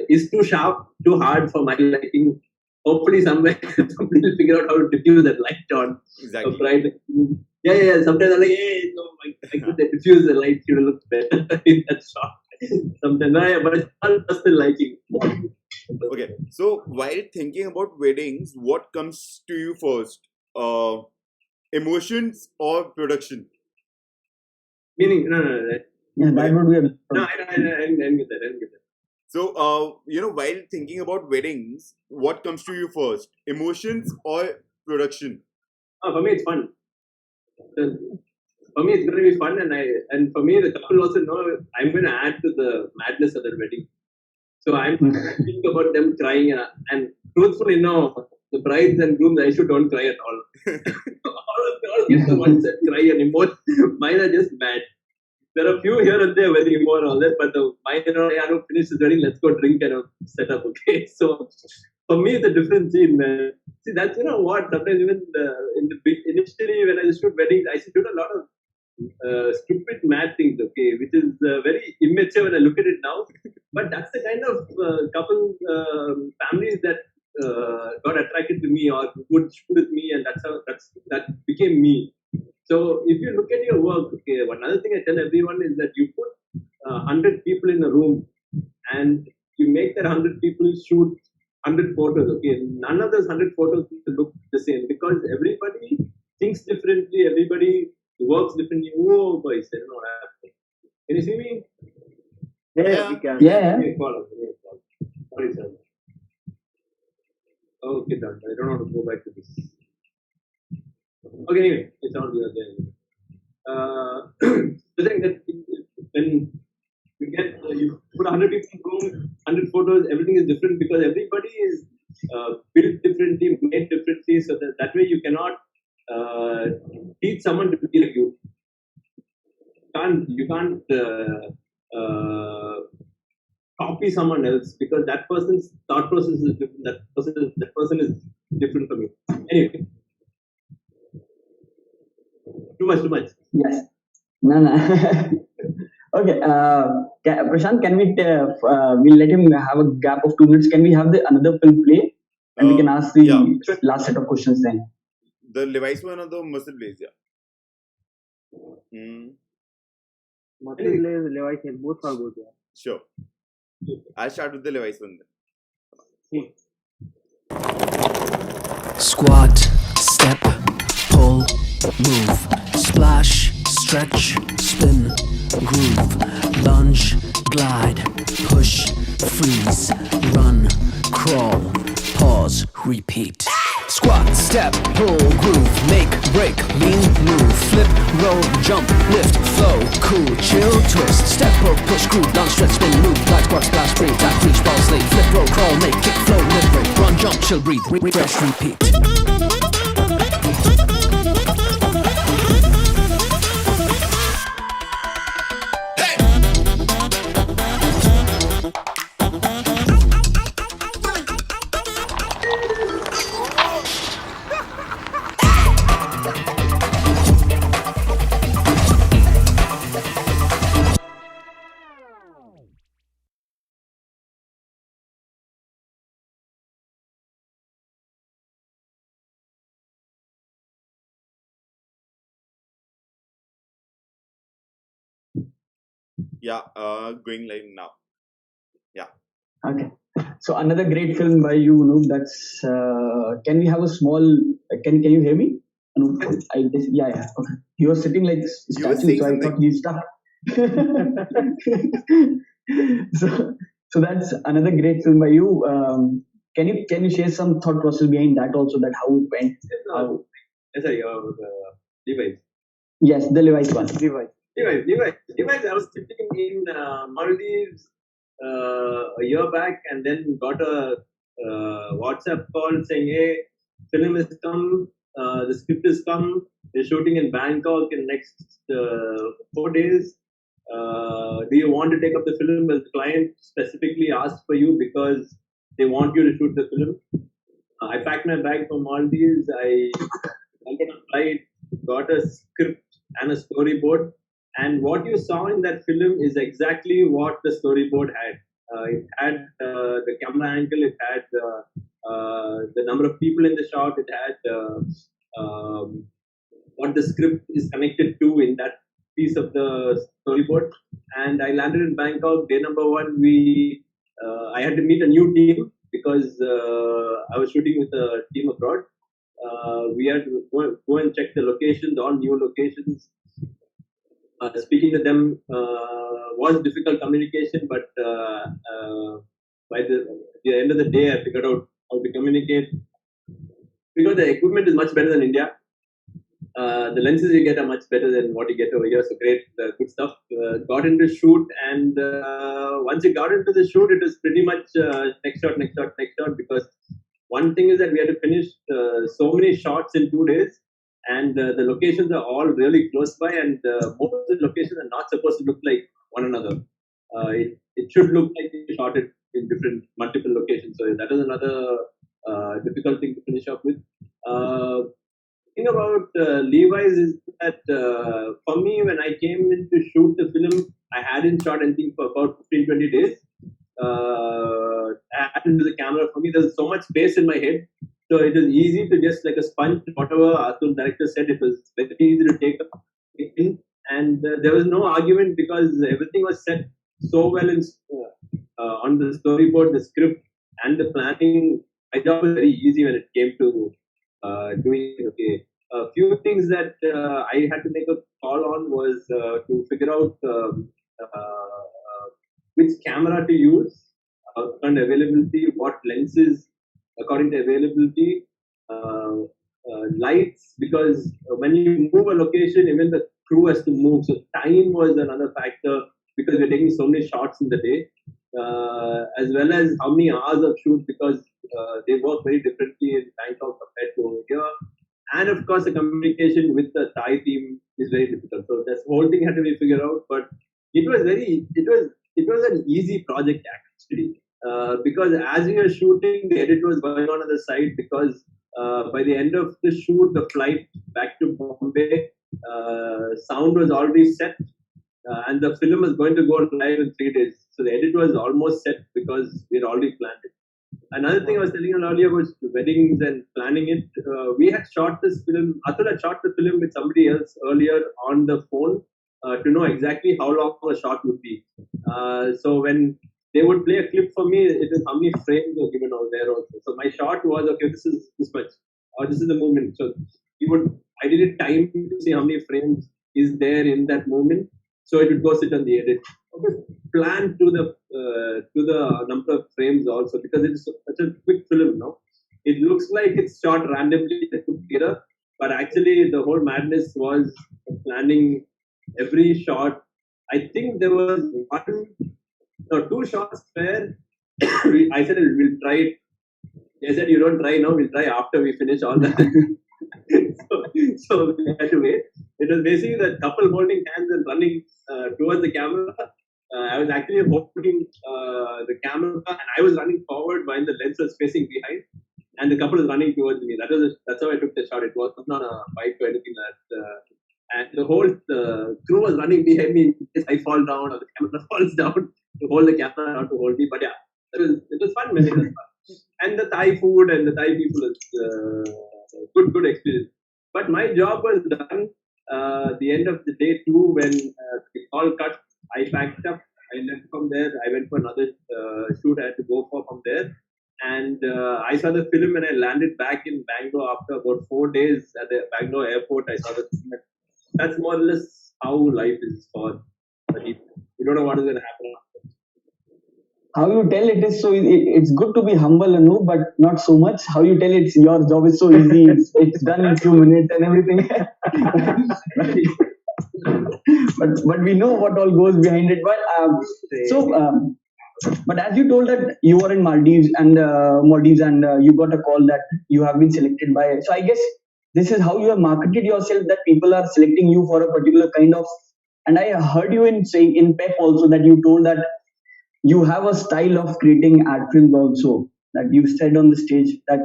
[SPEAKER 1] is too sharp, too hard for my lighting. Hopefully somebody will figure out how to diffuse that light on.
[SPEAKER 4] Exactly.
[SPEAKER 1] Right? Yeah. Sometimes I'm like, hey, no, I could diffuse the light, it will look better in that shot. Sometimes, but it's all personal lighting.
[SPEAKER 4] Okay, so while thinking about weddings, what comes to you first? Emotions or production?
[SPEAKER 1] Meaning, no.
[SPEAKER 3] Yeah, that would be a
[SPEAKER 1] No, I didn't get that.
[SPEAKER 4] So, while thinking about weddings, what comes to you first? Emotions or production?
[SPEAKER 1] For me, it's fun. For me, it's going to be fun, and for me, the couple also know I'm going to add to the madness of their wedding. So I'm thinking about them crying, and truthfully, no, the brides and grooms, I should don't cry at all. all get the ones that cry and emote. Mine are just bad. There are a few here and there very more all that, but mine, I don't finish the wedding, let's go drink and set up, okay? So for me, the difference in, see, that's, what, sometimes even initially when I used to do weddings, I used to do a lot of stupid, mad things, okay, which is very immature when I look at it now. But that's the kind of couple families that got attracted to me or would shoot with me, and that became me. So if you look at your work, okay, another thing I tell everyone is that you put 100 people in a room and you make that 100 people shoot 100 photos, okay? None of those 100 photos look the same because everybody thinks differently, everybody works differently. Oh boy, I don't know what happened. Can you see me?
[SPEAKER 2] Yeah, we can.
[SPEAKER 3] Yeah.
[SPEAKER 1] Sorry, sir. Okay, done. I don't want to go back to this. Okay, anyway, it's all the the thing that when you put 100 people in the room, 100 photos, everything is different because everybody is built differently, made differently, so that way you cannot teach someone to be like you. You can't copy someone else because that person's thought process is different. That person is different from you. Anyway. Too much.
[SPEAKER 3] Yes. No. Okay. Prashant, can we we'll let him have a gap of 2 minutes? Can we have another film play? And we can ask the last set of questions then.
[SPEAKER 4] The Levi's one or the Muscle Blaze, yeah.
[SPEAKER 2] Muscle Blaze, Levi's, both are good, yeah.
[SPEAKER 4] Sure. I'll start with the Levi's one then.
[SPEAKER 5] Squat, step, pull, move, splash, stretch, spin, groove, lunge, glide, push, freeze, run, crawl, pause, repeat. Squat, step, pull, groove, make, break, lean, move, flip, roll, jump, lift, flow, cool, chill, twist, step, pull, push, groove, lunge, stretch, spin, move, glide, squat, splash, breathe, tap, reach, ball, slate, flip, roll, crawl, make, kick, flow, lift, break, run, jump, chill, breathe, refresh, repeat.
[SPEAKER 4] Yeah, going live now. Yeah.
[SPEAKER 3] Okay. So another great film by you, Anup. That's can we have a small? Can you hear me? Anup, yeah. Okay. You were sitting like
[SPEAKER 4] You were
[SPEAKER 3] statue,
[SPEAKER 4] saying
[SPEAKER 3] so I
[SPEAKER 4] something.
[SPEAKER 3] thought he's stuck. so so that's another great film by you. Can you share some thought process behind that also? That how it went? How,
[SPEAKER 1] Sorry, device.
[SPEAKER 3] yes, the Levi's one.
[SPEAKER 1] Device. I was sitting in Maldives a year back, and then got a WhatsApp call saying, "Hey, film has come. The script has come. We're shooting in Bangkok in next 4 days. Do you want to take up the film?" The client specifically asked for you because they want you to shoot the film. I packed my bag from Maldives. I got a flight, got a script and a storyboard. And what you saw in that film is exactly what the storyboard had. It had the camera angle, it had the number of people in the shot, it had what the script is connected to in that piece of the storyboard. And I landed in Bangkok. Day number one, I had to meet a new team because I was shooting with a team abroad. We had to go and check the locations, all new locations. Speaking to them was difficult communication, but by the end of the day, I figured out how to communicate because the equipment is much better than India. The lenses you get are much better than what you get over here. So great, good stuff. Got into shoot, and once you got into the shoot, it was pretty much next shot, because one thing is that we had to finish so many shots in 2 days, and the locations are all really close by, and most of the locations are not supposed to look like one another. It should look like you shot it in multiple locations. So that is another difficult thing to finish up with. Thing about Levi's is that for me, when I came in to shoot the film, I hadn't shot anything for about 15-20 days. I hadn't the camera. For me, there's so much space in my head, so it was easy to just like a sponge. Whatever Atul director said, it was very easy to take in, and there was no argument because everything was set so well on the storyboard, the script, and the planning. My job was very easy when it came to doing it. Okay. A few things that I had to make a call on was to figure out which camera to use, and availability, what lenses according to availability, lights, because when you move a location, even the crew has to move. So time was another factor because we're taking so many shots in the day, as well as how many hours of shoot because they work very differently in Bangkok compared to over here. And of course, the communication with the Thai team is very difficult. So this whole thing had to be figured out. But it was an easy project actually, because as we were shooting, the edit was going on the side because by the end of the shoot, the flight back to Bombay, sound was already set, and the film was going to go live in 3 days. So the edit was almost set because we had already planned it. Another thing I was telling you earlier was weddings and planning it. We had shot this film. Atul had shot the film with somebody else earlier on the phone to know exactly how long a shot would be. So when they would play a clip for me, it is how many frames were given out there also. So my shot was, okay, this is this much, or this is the movement. So I did it time to see how many frames is there in that moment. So it would go sit on the edit. plan to the number of frames also, because it's such a quick film. No, it looks like it's shot randomly together, but actually the whole madness was planning every shot. I think there was two shots where I said we'll try it. They said you don't try now, we'll try after we finish all that. so we had to wait. It was basically the couple holding hands and running towards the camera. I was actually holding the camera and I was running forward while the lens was facing behind, and the couple was running towards me. That's how I took the shot. It was not a fight or anything like that. And the whole crew was running behind me in case I fall down or the camera falls down to hold the camera, not to hold me. But yeah, it was fun, man. It was fun. And the Thai food and the Thai people is good experience. But my job was done the end of the day too, when the call cut. I packed up. I left from there. I went for another shoot. I had to go for from there, and I saw the film when I landed back in Bangalore after about 4 days at the Bangalore airport. I saw the film. That's more or less how life is for people. You don't know what is going to happen after.
[SPEAKER 3] How you tell it is so easy. It's good to be humble, Anu, but not so much. How you tell it's your job is so easy. It's done in 2 minutes and everything. but we know what all goes behind it. But as you told that you were in Maldives and you got a call that you have been selected by. So I guess this is how you have marketed yourself, that people are selecting you for a particular kind of. And I heard you in PEP also that you told that you have a style of creating ad films also, that you said on the stage that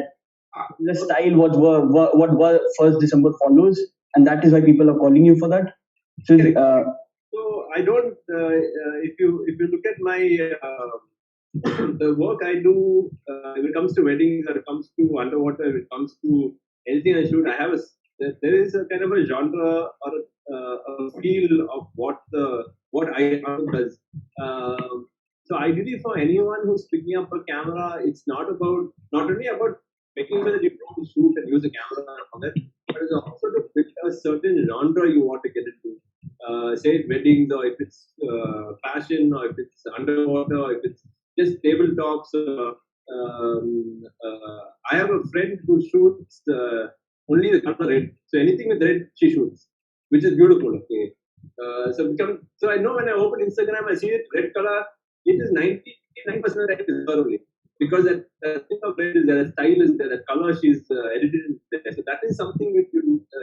[SPEAKER 3] the style what 1st December follows, and that is why people are calling you for that. So,
[SPEAKER 1] so I don't. If you look at my the work I do, when it comes to weddings, or it comes to underwater, when it comes to anything I shoot, there is a kind of a genre or a feel of what I does. So ideally, for anyone who's picking up a camera, it's not only about making sure that you don't shoot and use a camera on that, but it's also to pick a certain genre you want to get into. Say it's weddings, or if it's fashion, or if it's underwater, or if it's just tabletops. I have a friend who shoots only the color red. So anything with red, she shoots, which is beautiful. Okay. So I know when I open Instagram, I see it red color. It is 99% red is her only, because that thing of red is there, a style is there, that color she's edited is there. So that is something which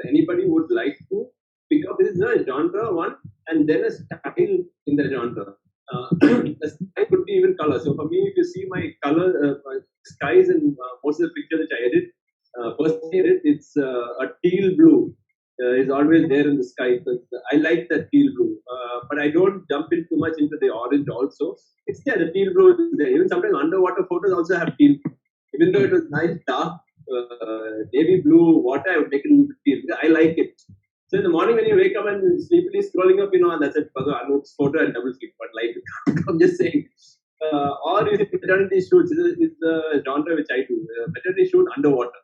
[SPEAKER 1] anybody would like to pick up. This is a genre one, and then a style in the genre. The style could be even color. So for me, if you see my color, my skies and most of the pictures which I edit, personally, it's a teal blue. Is always there in the sky, because I like that teal blue. But I don't jump in too much into the orange also. It's there, the teal blue is there. Even sometimes underwater photos also have teal. Even though it was nice, dark, navy blue water, I would make it into teal. I like it. So in the morning when you wake up and sleepily scrolling up, that's it. Anup's photo and double click. But like, I'm just saying. Or if maternity shoots, is the genre which I do. Maternity shoot underwater.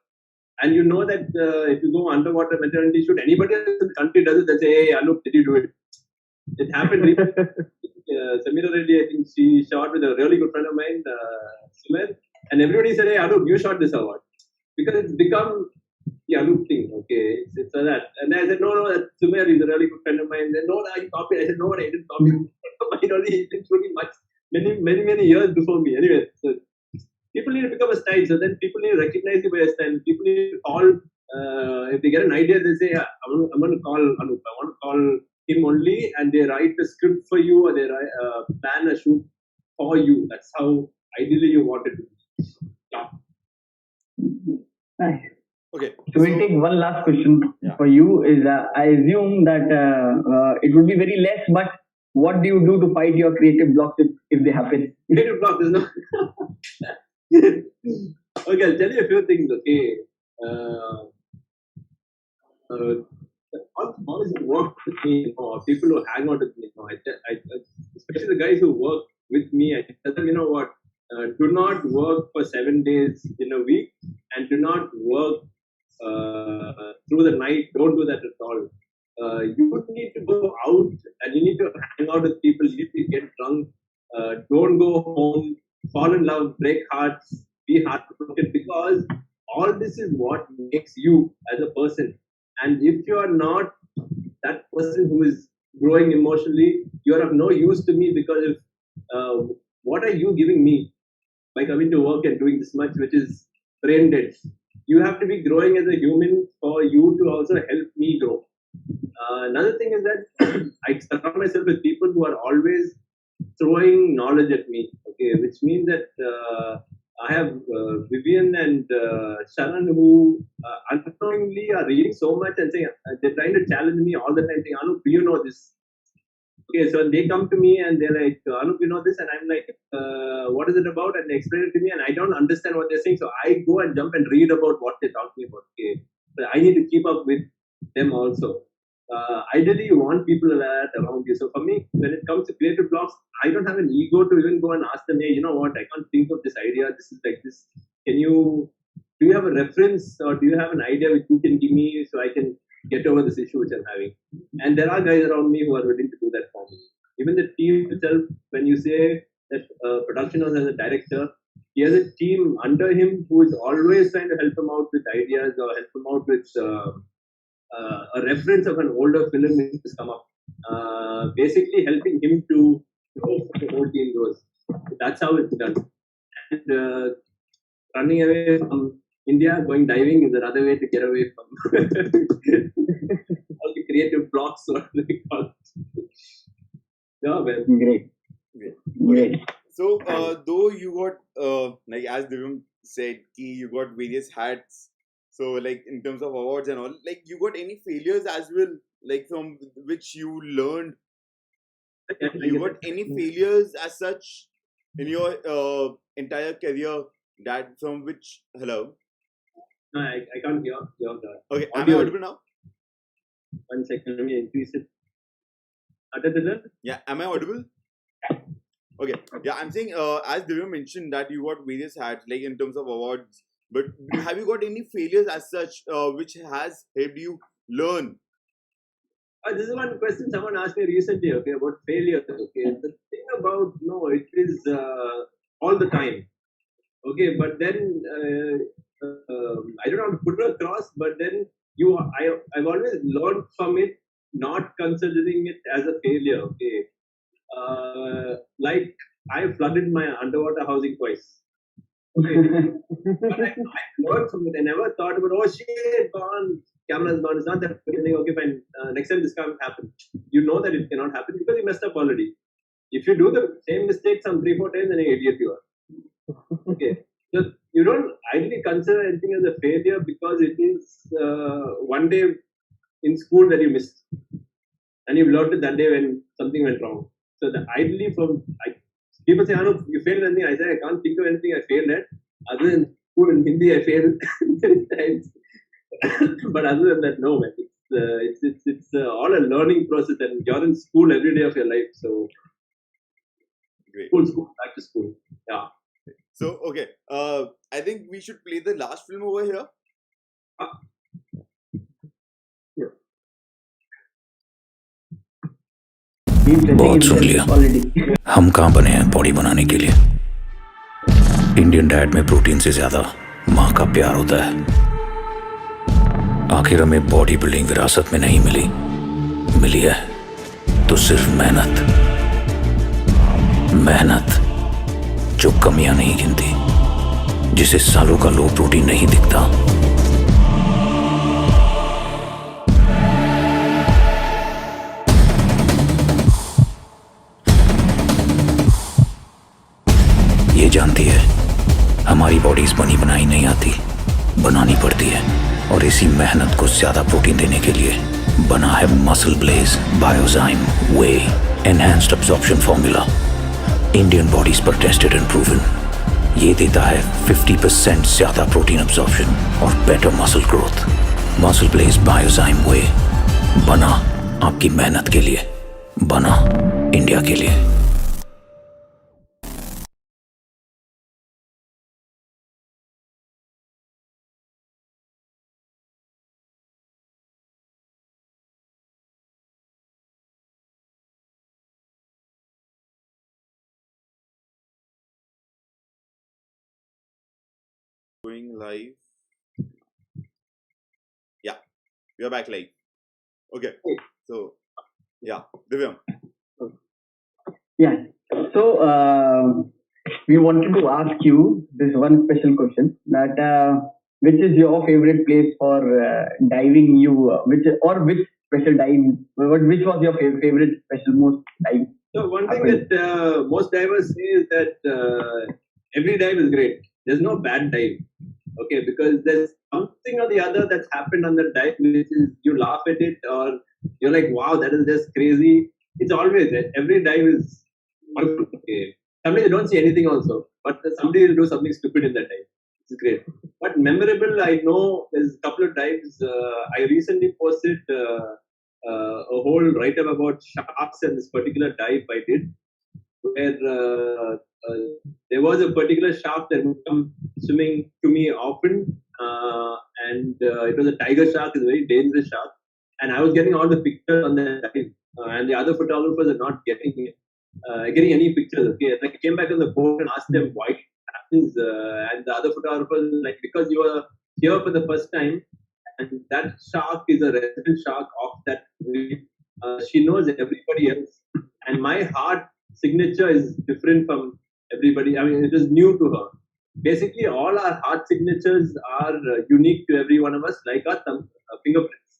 [SPEAKER 1] And you know that if you go underwater maternity shoot, anybody else in the country does it, they say, hey, Anup, did you do it? It happened. Samira Reddy, I think she shot with a really good friend of mine, Sumer, and everybody said, hey, Anup, you shot this award. Because it's become the Anup thing, okay? It's that. And I said, no, that Sumer is a really good friend of mine. They said, no, I copied. I said, no, I didn't copy. Mine only, he's been shooting many years before me. Anyway, so people need to become a style, so then people need to recognize you by a style. People need to call, if they get an idea, they say, yeah, I'm going to call Anup. I want to call him only, and they write a script for you, or they plan a shoot for you. That's how ideally you want it to be. Yeah.
[SPEAKER 3] Nice.
[SPEAKER 4] Okay.
[SPEAKER 3] So we'll take one last question for you. Is I assume that it would be very less, but what do you do to fight your creative blocks if they happen?
[SPEAKER 1] Creative block, there's no. Okay, I'll tell you a few things. Okay, how does it work with me, or people who hang out with me? Especially the guys who work with me, I tell them, you know what? Do not work for 7 days in a week, and do not work through the night. Don't do that at all. you need to go out and you need to hang out with people. You need to get drunk. Don't go home. Fall in love. Break hearts. Be heartbroken, because all this is what makes you as a person. And if you are not that person who is growing emotionally, you are of no use to me, because if what are you giving me by coming to work and doing this much, which is brain dead? You have to be growing as a human for you to also help me grow. Another thing is that I surround myself with people who are always throwing knowledge at me. Okay, which means that I have Vivian and Sharon, who unknowingly are reading so much and saying, they're trying to challenge me all the time, saying, Anup, do you know this? Okay, so they come to me and they're like, Anup, you know this? And I'm like, what is it about? And they explain it to me, and I don't understand what they're saying. So I go and jump and read about what they're talking about. Okay, so I need to keep up with them also. Ideally, you want people that around you. So for me, when it comes to creative blocks, I don't have an ego to even go and ask them, hey, you know what? I can't think of this idea. This is like this. Can you? Do you have a reference, or do you have an idea which you can give me so I can get over this issue which I'm having? And there are guys around me who are willing to do that for me. Even the team itself, when you say that production house has a director, he has a team under him who is always trying to help him out with ideas or help him out with a reference of an older film which has come up. Basically helping him to grow so the whole team grows. That's how it's done. And running away from India, going diving is another way to get away from all the creative blocks. Or they call it. Yeah, well.
[SPEAKER 3] Great. Great.
[SPEAKER 4] So, though you got, like as Divyam said, you got various hats. So, like in terms of awards and all, like you got any failures as well, like from which you learned? You got any failures as such in your entire career that from which? Hello.
[SPEAKER 1] No, I can't hear that.
[SPEAKER 4] Okay, am I audible now?
[SPEAKER 1] 1 second, let me increase it.
[SPEAKER 4] Yeah, am I audible? Okay, yeah, I'm saying as Divya mentioned that you got various hats like in terms of awards, but have you got any failures as such which has helped you learn?
[SPEAKER 1] This is one question someone asked me recently. Okay, about failure. Okay, the thing about it is all the time. Okay, but then I don't know how to put it across. But then I've always learned from it, not considering it as a failure. Okay, like I flooded my underwater housing twice. Okay. But I learned from it. I never thought about, oh shit, gone, camera's gone. It's not that thing. Okay, fine. Next time this can't happen. You know that it cannot happen because you messed up already. If you do the same mistake some 3-4 times, then you're an idiot you are. Okay. So you don't ideally consider anything as a failure because it is one day in school that you missed. And you've learned it that day when something went wrong. So the ideally people say, Anup, you failed anything? I say, I can't think of anything I failed at. Other than school and Hindi, I failed many times. But other than that, no, man. It's all a learning process, and you're in school every day of your life. So,
[SPEAKER 4] Great.
[SPEAKER 1] School, back to school. Yeah.
[SPEAKER 4] So, okay, I think we should play the last film over here.
[SPEAKER 5] बहुत सुन लिया। हम कहाँ बने हैं body बनाने के लिए? Indian diet में प्रोटीन से ज्यादा माँ का प्यार होता है। आखिर हमें बॉडी बिल्डिंग विरासत में नहीं मिली है तो सिर्फ मेहनत जो कमियां नहीं गिनती, जिसे सालों का लो प्रोटीन नहीं दिखता। ये जानती है हमारी बॉडीज बनी बनाई नहीं आती, बनानी पड़ती है, और इसी मेहनत को ज्यादा प्रोटीन देने के लिए बना है MuscleBlaze Biozyme whey enhanced absorption formula. Indian bodies पर टेस्टेड एंड प्रूवन। ये देता है 50% ज्यादा प्रोटीन अब्जॉर्प्शन और better muscle growth. MuscleBlaze Biozyme whey, बना आपकी मेहनत के लिए, बना इंडिया के लिए।
[SPEAKER 4] Going live. Yeah, we are back live. Okay, so yeah, Divyam.
[SPEAKER 3] Yeah. So we wanted to ask you this one special question that which is your favorite place for diving? Which special dive? Which was your favorite special most dive?
[SPEAKER 1] So one thing that most divers say is that every dive is great. There's no bad dive. Okay, because there's something or the other that's happened on the dive, which is you laugh at it or you're like, wow, that is just crazy. It's always every dive is wonderful. Okay. Sometimes you don't see anything also, but somebody will do something stupid in that dive. It's great. But memorable, I know there's a couple of dives. I recently posted a whole write up about sharks and this particular dive I did, where there was a particular shark that would come swimming to me often, and it was a tiger shark, it's a very dangerous shark, and I was getting all the pictures on the dive, and the other photographers are not getting any pictures. Okay, and I came back on the boat and asked them why it happens, and the other photographers like, because you were here for the first time, and that shark is a resident shark of that reef. She knows everybody else, and my heart signature is different from everybody. I mean, it is new to her. Basically, all our heart signatures are unique to every one of us, like our fingerprints.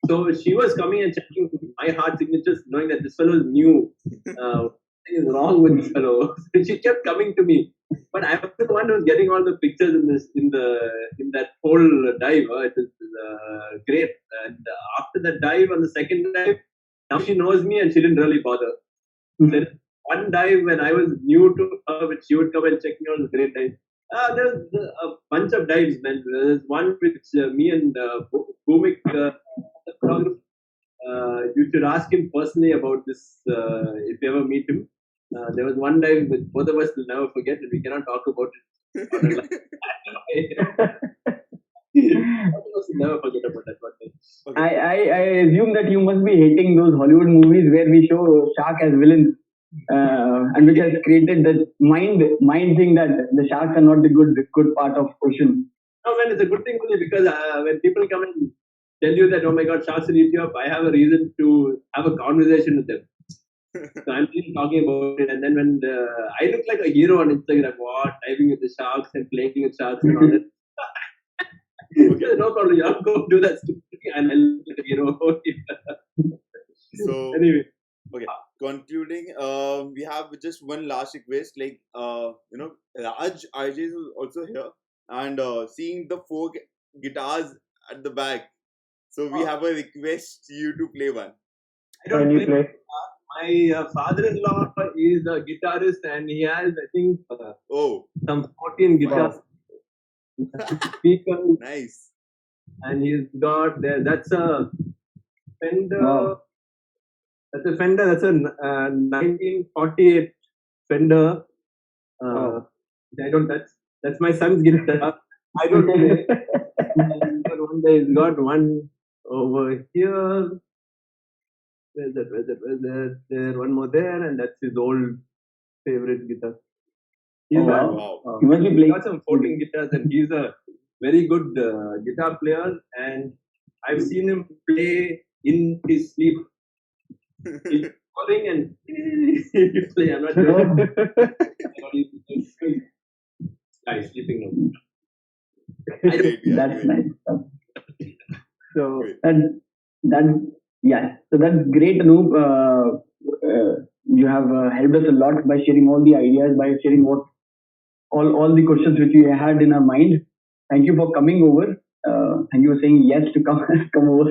[SPEAKER 1] So she was coming and checking my heart signatures, knowing that this fellow is new. Something is wrong with this fellow. So she kept coming to me, but I was the one who was getting all the pictures in that whole dive. It is great. And after the dive, on the second dive, now she knows me and she didn't really bother. There is one dive when I was new to her, which she would come and check me on the great dive. There's a bunch of dives, man. There's one which me and Bhumik, the photographer, you should ask him personally about this if you ever meet him. There was one dive which both of us will never forget, and we cannot talk about it. On a both of us will never forget about that one day.
[SPEAKER 4] Okay.
[SPEAKER 3] I assume that you must be hating those Hollywood movies where we show shark as villains, and which has created that mind thing that the sharks are not the good part of ocean.
[SPEAKER 1] No, man, it's a good thing only because when people come and tell you that, oh my god, sharks will eat you up, I have a reason to have a conversation with them. So I'm really talking about it. And then when I look like a hero on Instagram, what? Diving with the sharks and playing with sharks and all that. Okay, no problem. I'll go do that stupid thing and I'll look like a hero.
[SPEAKER 4] So
[SPEAKER 1] Anyway,
[SPEAKER 4] okay, concluding, we have just one last request. Like, Raj RJ is also here, and seeing the four guitars at the back. So we have a request you to play one.
[SPEAKER 1] I don't
[SPEAKER 3] Can you
[SPEAKER 1] play.
[SPEAKER 3] play?
[SPEAKER 1] My father-in-law is a guitarist and he has, I think,
[SPEAKER 4] Oh,
[SPEAKER 1] some 14 guitars. Speakers,
[SPEAKER 4] nice.
[SPEAKER 1] and he's got there. That's a Fender.
[SPEAKER 3] Wow.
[SPEAKER 1] That's a Fender. That's a 1948 Fender.
[SPEAKER 3] Wow.
[SPEAKER 1] I don't. That's my son's guitar. I don't play. But one day he's got one over here. Where's that? There, one more there, and that's his old favorite guitar. He's
[SPEAKER 3] Oh,
[SPEAKER 1] got,
[SPEAKER 4] Wow.
[SPEAKER 3] You must be
[SPEAKER 1] he's
[SPEAKER 3] playing.
[SPEAKER 1] got some 14 guitars, and he's a very good guitar player. And I've seen him play in his sleep. He's calling and he's playing. I'm not sure. He's sleeping now. I don't.
[SPEAKER 4] Great, yeah,
[SPEAKER 3] That's
[SPEAKER 4] great.
[SPEAKER 3] nice. So
[SPEAKER 4] Great.
[SPEAKER 3] so that's great, Anup. You have helped us a lot by sharing all the ideas, by sharing all the questions which we had in our mind. Thank you for coming over. Thank you for saying yes to come come over.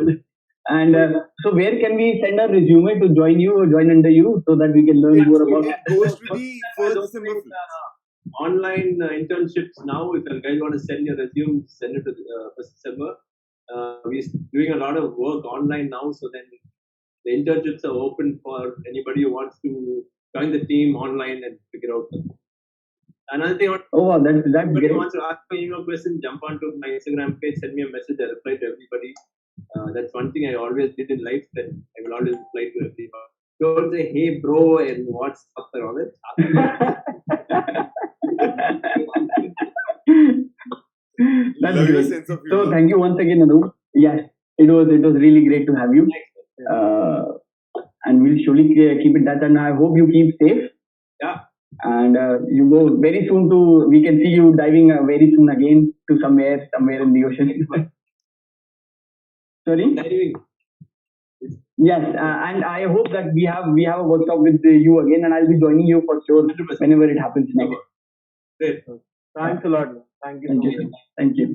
[SPEAKER 3] And so, where can we send our resume to join you or join under you so that we can learn more about?
[SPEAKER 4] It goes to the first December films.
[SPEAKER 1] Online internships now. If you guys want to send your resume, send it to first December. We're doing a lot of work online now, so then the internships are open for anybody who wants to join the team online and figure out. Another thing,
[SPEAKER 3] Oh, wow, that's
[SPEAKER 1] anybody
[SPEAKER 3] great.
[SPEAKER 1] wants to ask me any question, jump onto my Instagram page, send me a message, I reply to everybody. That's one thing I always did in life, that I will always reply to everybody. Don't say, hey bro, and what's up and all that.
[SPEAKER 3] That's
[SPEAKER 4] Love your
[SPEAKER 3] great.
[SPEAKER 4] sense of
[SPEAKER 3] So
[SPEAKER 4] humor.
[SPEAKER 3] thank you once again, Anup. Yes, it was really great to have you. And we'll surely keep in touch. And I hope you keep safe.
[SPEAKER 1] Yeah.
[SPEAKER 3] And you go very soon to. We can see you diving very soon again to somewhere in the ocean. Sorry.
[SPEAKER 1] Diving.
[SPEAKER 3] Yes, and I hope that we have a workshop with you again, and I'll be joining you for sure
[SPEAKER 1] 100%.
[SPEAKER 3] whenever it happens next.
[SPEAKER 1] Great.
[SPEAKER 2] Thanks a lot. Thank you so
[SPEAKER 3] Thank
[SPEAKER 2] much.
[SPEAKER 3] you. Thank you.